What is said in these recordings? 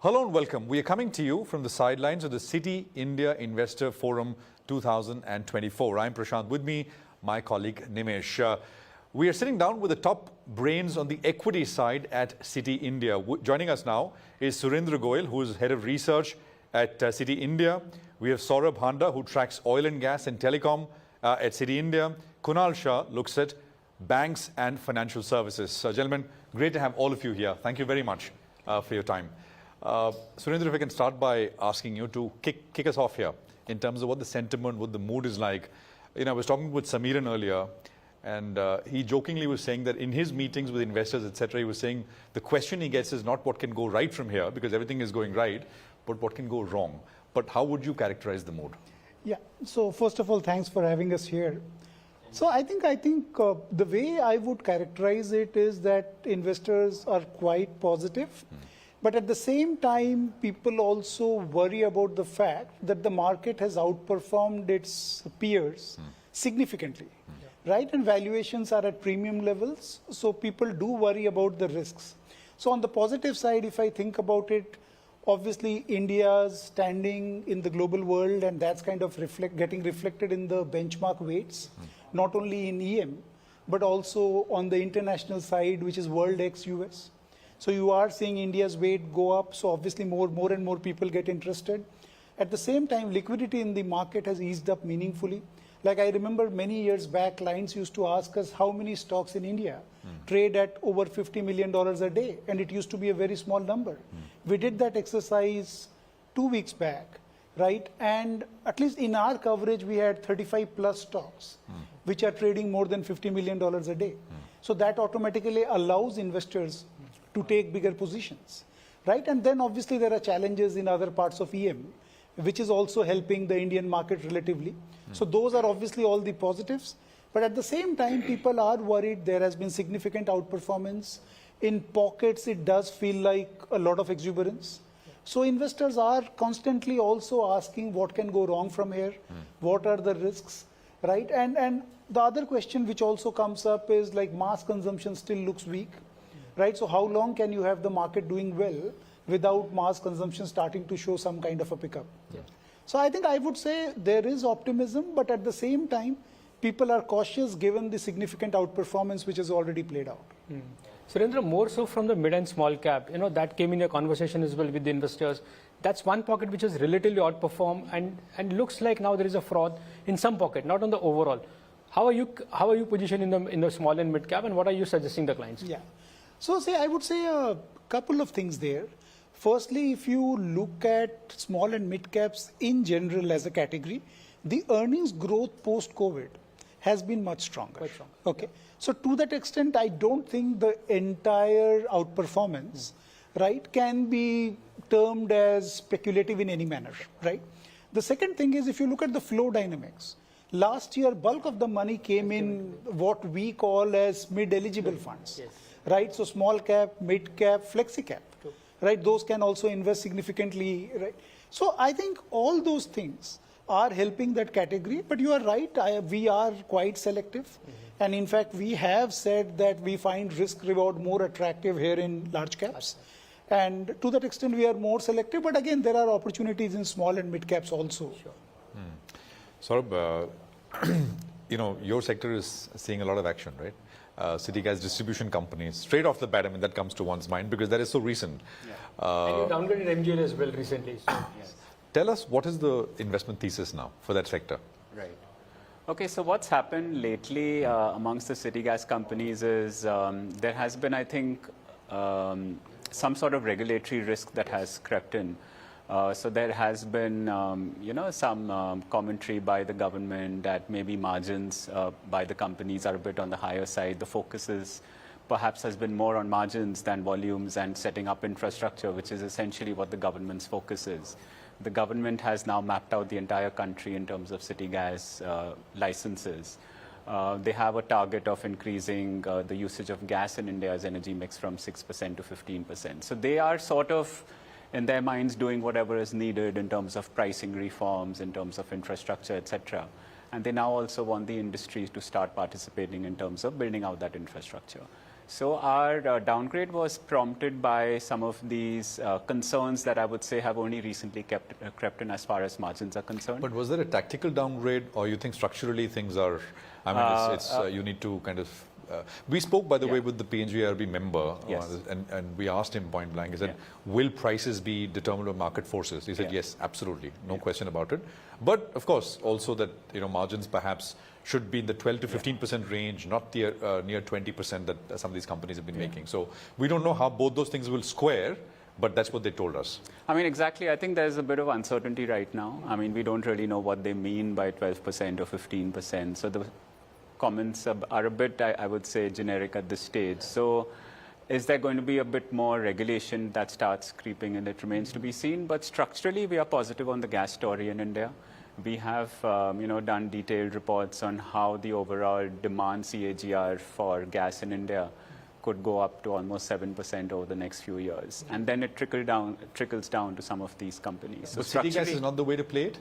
Hello and welcome. We are coming to you from the sidelines of the Citi India Investor Forum 2024. I'm Prashant. With me, my colleague Nimesh. We are sitting down with the top brains on the equity side at Citi India. Joining us now is Surendra Goyal, who is head of research at Citi India. We have Saurabh Handa, who tracks oil and gas and telecom at Citi India. Kunal Shah looks at banks and financial services. Gentlemen, great to have all of you here. Thank you very much for your time. Surendra, if I can start by asking you to kick us off here in terms of what the sentiment, what the mood is like. You know, I was talking with Samiran earlier, and he jokingly was saying that in his meetings with investors, etc., he was saying the question he gets is not what can go right from here, because everything is going right, but what can go wrong. But how would you characterize the mood? Yeah, so first of all, thanks for having us here. So I think the way I would characterize it is that investors are quite positive. But at the same time, people also worry about the fact that the market has outperformed its peers significantly, right? And valuations are at premium levels, so people do worry about the risks. So on the positive side, if I think about it, obviously India's standing in the global world, and that's kind of getting reflected in the benchmark weights, not only in EM, but also on the international side, which is World ex-US. So you are seeing India's weight go up, so obviously more and more people get interested. At the same time, liquidity in the market has eased up meaningfully. Like I remember many years back, clients used to ask us how many stocks in India trade at over $50 million a day, and it used to be a very small number. We did that exercise 2 weeks back, right? And at least in our coverage, we had 35 plus stocks, which are trading more than $50 million a day. So that automatically allows investors to take bigger positions, right? And then obviously there are challenges in other parts of EM, which is also helping the Indian market relatively. So those are obviously all the positives. But at the same time, people are worried. There has been significant outperformance. In pockets, it does feel like a lot of exuberance. So investors are constantly also asking what can go wrong from here? What are the risks, right? And the other question which also comes up is like mass consumption still looks weak. Right, so how long can you have the market doing well without mass consumption starting to show some kind of a pickup? Yeah. So I think I would say there is optimism, but at the same time, people are cautious given the significant outperformance which has already played out. Surendra, more so from the mid and small cap, you know, that came in your conversation as well with the investors. That's one pocket which has relatively outperformed and looks like now there is a fraud in some pocket, not on the overall. How are you positioned in the small and mid cap, and what are you suggesting the clients? Yeah. So I would say a couple of things there. Firstly, if you look at small and mid caps in general as a category, the earnings growth post-COVID has been much stronger. Quite strong. Okay. So to that extent, I don't think the entire outperformance, right, can be termed as speculative in any manner, right? The second thing is if you look at the flow dynamics, last year, bulk of the money came in what we call as mid-eligible funds. Yes. Right, so small cap, mid cap, flexi cap, right? Those can also invest significantly, right? So I think all those things are helping that category. But you are right, we are quite selective, and in fact, we have said that we find risk reward more attractive here in large caps, and to that extent, we are more selective. But again, there are opportunities in small and mid caps also. Sort of, you know, your sector is seeing a lot of action, right? Citi Gas distribution companies, straight off the bat, I mean, that comes to one's mind because that is so recent. Yeah. And you downgraded MGL as well recently. So, yes. Tell us, what is the investment thesis now for that sector? Right. Okay, so what's happened lately amongst the Citi Gas companies is there has been, I think, some sort of regulatory risk that has crept in. So there has been, you know, some commentary by the government that maybe margins by the companies are a bit on the higher side. The focus is perhaps has been more on margins than volumes and setting up infrastructure, which is essentially what the government's focus is. The government has now mapped out the entire country in terms of Citi Gas licenses. They have a target of increasing the usage of gas in India's energy mix from 6% to 15%. So they are sort of in their minds doing whatever is needed in terms of pricing reforms, in terms of infrastructure, etc. And they now also want the industry to start participating in terms of building out that infrastructure. So our downgrade was prompted by some of these concerns that I would say have only recently crept in as far as margins are concerned. But was there a tactical downgrade, or you think structurally things are, I mean, you need to kind of, we spoke, by the way, with the PNGRB member, Yes. and we asked him point blank, he said, will prices be determined by market forces? He said, yes, absolutely, no question about it. But of course, also that, margins perhaps should be in the 12 to 15% range, not the near 20% that some of these companies have been making. So we don't know how both those things will square, but that's what they told us. I mean, exactly. I think there's a bit of uncertainty right now. I mean, we don't really know what they mean by 12% or 15%. So the comments are a bit, I would say, generic at this stage. So is there going to be a bit more regulation that starts creeping in? It remains to be seen. But structurally, we are positive on the gas story in India. We have, done detailed reports on how the overall demand CAGR for gas in India could go up to almost 7% over the next few years. And then it trickles down to some of these companies. So City Gas is not the way to play it?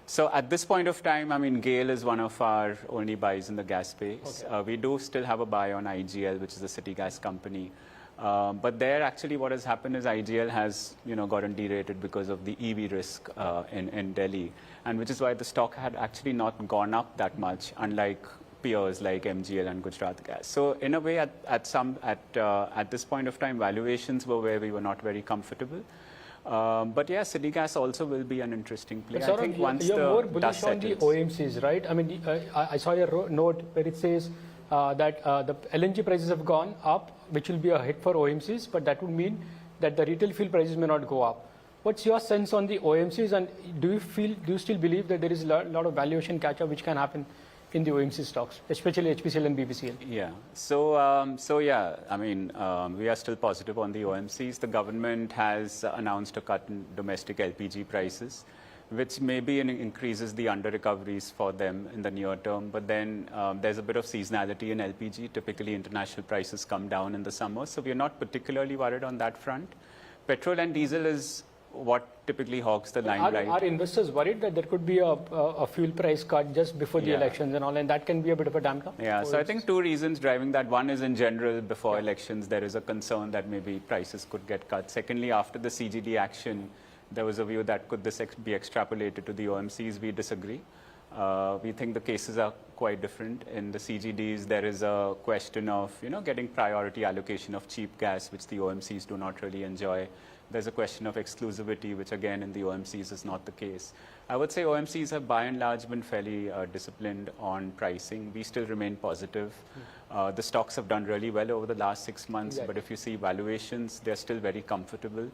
So at this point of time, I mean, GAIL is one of our only buys in the gas space. Okay. We do still have a buy on IGL, which is a city gas company. But there, actually, what has happened is IGL has, gotten derated because of the EV risk in Delhi, and which is why the stock had actually not gone up that much, unlike peers like MGL and Gujarat Gas. So in a way, at this point of time, valuations were where we were not very comfortable. But yeah, City Gas also will be an interesting play. I think once you're more bullish on the OMCs, right? I mean, I saw your note where it says that the LNG prices have gone up, which will be a hit for OMCs, but that would mean that the retail fuel prices may not go up. What's your sense on the OMCs, and do you still believe that there is a lot of valuation catch-up which can happen in the OMC stocks, especially HPCL and BPCL? Yeah. So yeah, I mean, we are still positive on the OMCs. The government has announced a cut in domestic LPG prices, which maybe increases the under-recoveries for them in the near term. But then there's a bit of seasonality in LPG. Typically, international prices come down in the summer. So we're not particularly worried on that front. Petrol and diesel is what typically hogs the limelight. Are investors worried that there could be a fuel price cut just before the elections and all, and that can be a bit of a damper? Yeah, so I think two reasons driving that. One is in general, before elections, there is a concern that maybe prices could get cut. Secondly, after the CGD action, there was a view that could this be extrapolated to the OMCs. We disagree. We think the cases are quite different. In the CGDs, there is a question of getting priority allocation of cheap gas, which the OMCs do not really enjoy. There's a question of exclusivity, which again in the OMCs is not the case. I would say OMCs have by and large been fairly disciplined on pricing. We still remain positive. The stocks have done really well over the last 6 months, but if you see valuations, they're still very comfortable.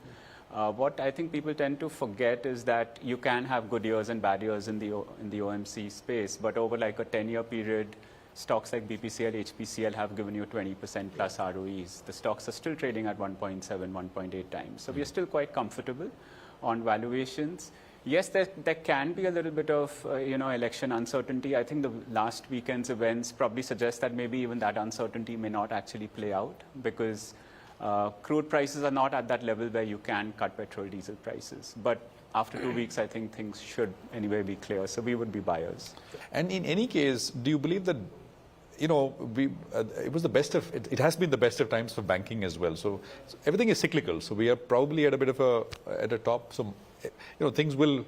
What I think people tend to forget is that you can have good years and bad years in the OMC space, but over like a 10-year period, stocks like BPCL, HPCL have given you 20% plus ROEs. The stocks are still trading at 1.7, 1.8 times. So we are still quite comfortable on valuations. Yes, there can be a little bit of election uncertainty. I think the last weekend's events probably suggest that maybe even that uncertainty may not actually play out, because crude prices are not at that level where you can cut petrol, diesel prices. But after 2 weeks, I think things should anyway be clear. So we would be buyers. And in any case, do you believe that it was the best of, it has been the best of times for banking as well. So everything is cyclical. So we are probably at a bit of at a top. So, things will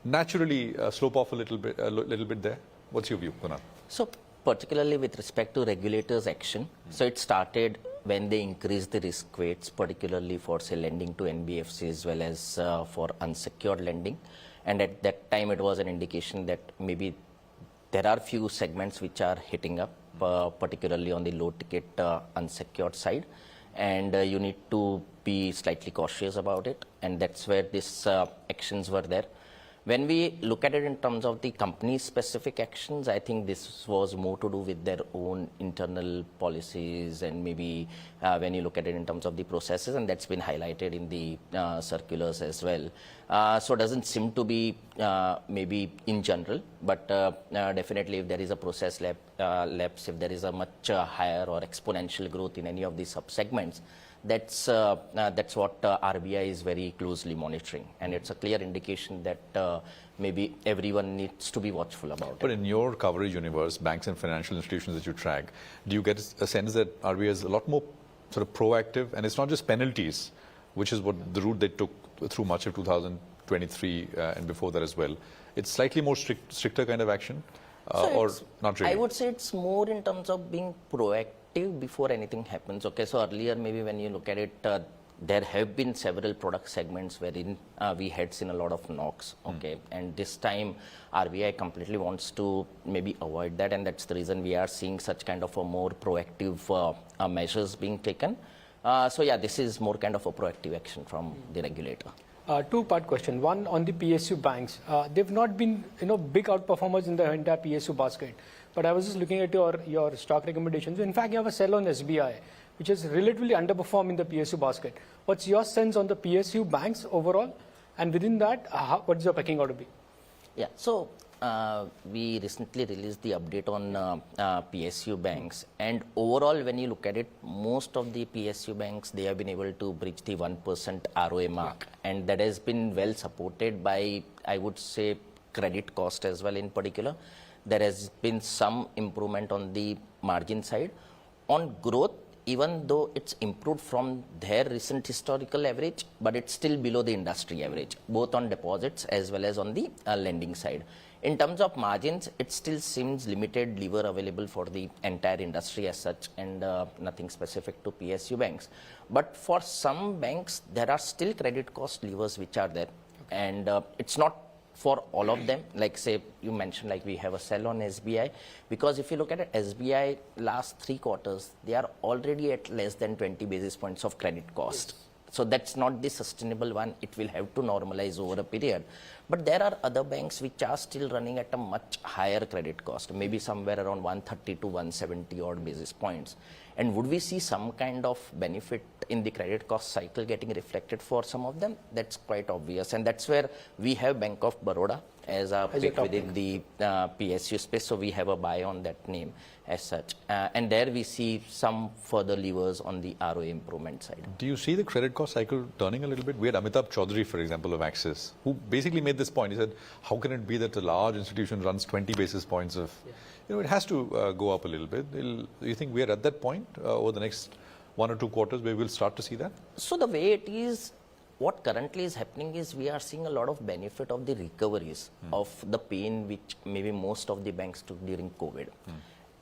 naturally slope off a little bit there. What's your view, Kunal? So particularly with respect to regulators' action, so it started when they increased the risk weights, particularly for, say, lending to NBFCs as well as for unsecured lending. And at that time, it was an indication that maybe there are few segments which are hitting up, particularly on the low-ticket unsecured side. And you need to be slightly cautious about it. And that's where these actions were there. When we look at it in terms of the company-specific actions, I think this was more to do with their own internal policies, and maybe when you look at it in terms of the processes, and that's been highlighted in the circulars as well. So it doesn't seem to be maybe in general, but definitely if there is a process lapse, if there is a much higher or exponential growth in any of these sub-segments, that's what RBI is very closely monitoring, and it's a clear indication that maybe everyone needs to be watchful about it. But in your coverage universe, banks and financial institutions that you track, do you get a sense that RBI is a lot more sort of proactive, and it's not just penalties, which is what the route they took through much of 2023 and before that as well. It's slightly more stricter kind of action, or not really? I would say it's more in terms of being proactive before anything happens. Okay, so earlier maybe when you look at it, there have been several product segments wherein we had seen a lot of knocks. Okay, and this time RBI completely wants to maybe avoid that, and that's the reason we are seeing such kind of a more proactive measures being taken. So yeah, this is more kind of a proactive action from the regulator. Two-part question. One on the PSU banks. They've not been, big outperformers in the entire PSU basket. But I was just looking at your stock recommendations. In fact, you have a sell on SBI, which is relatively underperformed in the PSU basket. What's your sense on the PSU banks overall? And within that, what is your pecking order be? Yeah, so we recently released the update on PSU banks, and overall when you look at it, most of the PSU banks, they have been able to breach the 1% ROA mark, and that has been well supported by, I would say, credit cost as well in particular. There has been some improvement on the margin side. On growth, even though it's improved from their recent historical average, but it's still below the industry average, both on deposits as well as on the lending side. In terms of margins, it still seems limited lever available for the entire industry as such, and nothing specific to PSU banks. But for some banks, there are still credit cost levers which are there, and it's not for all of them. Like say you mentioned, like we have a sell on SBI, because if you look at it, SBI last 3 quarters, they are already at less than 20 basis points of credit cost. Yes. So that's not the sustainable one. It will have to normalize over a period. But there are other banks which are still running at a much higher credit cost, maybe somewhere around 130 to 170 odd basis points. And would we see some kind of benefit in the credit cost cycle getting reflected for some of them? That's quite obvious. And that's where we have Bank of Baroda as a pick within the PSU space. So we have a buy on that name as such. And there we see some further levers on the ROA improvement side. Do you see the credit cost cycle turning a little bit? We had Amitabh Chaudhary, for example, of Axis, who basically made this point. He said, how can it be that a large institution runs 20 basis points of... it has to go up a little bit. Do you think we are at that point over the next 1 or 2 quarters where we'll start to see that? So the way it is, what currently is happening is we are seeing a lot of benefit of the recoveries of the pain which maybe most of the banks took during COVID.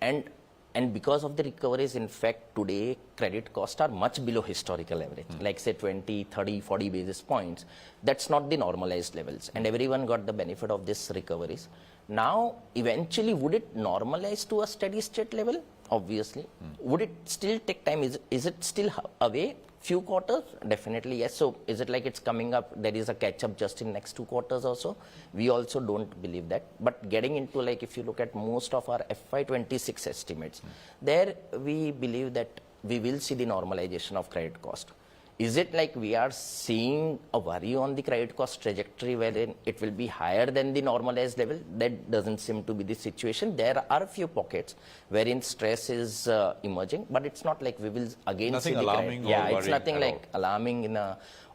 And because of the recoveries, in fact, today credit costs are much below historical average, like say 20, 30, 40 basis points. That's not the normalized levels, and everyone got the benefit of these recoveries. Now, eventually, would it normalize to a steady state level? Obviously. Would it still take time? Is it still away? Few quarters? Definitely, yes. So, is it like it's coming up, there is a catch-up just in next 2 quarters or so? We also don't believe that. But getting into, like, if you look at most of our FY26 estimates, there we believe that we will see the normalization of credit cost. Is it like we are seeing a worry on the credit cost trajectory wherein it will be higher than the normalized level? That doesn't seem to be the situation. There are a few pockets wherein stress is emerging, but it's not like we will again nothing see the alarming. Yeah, it's nothing like alarming in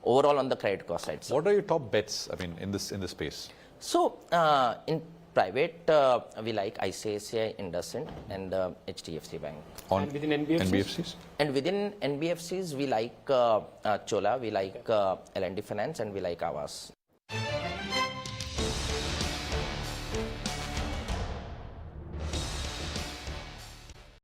overall on the credit cost side. What are your top bets? I mean, in this space. So in private, we like ICICI, IndusInd, and HDFC Bank. And within NBFCs? And within NBFCs, we like Chola, we like L&T Finance, and we like Aavas.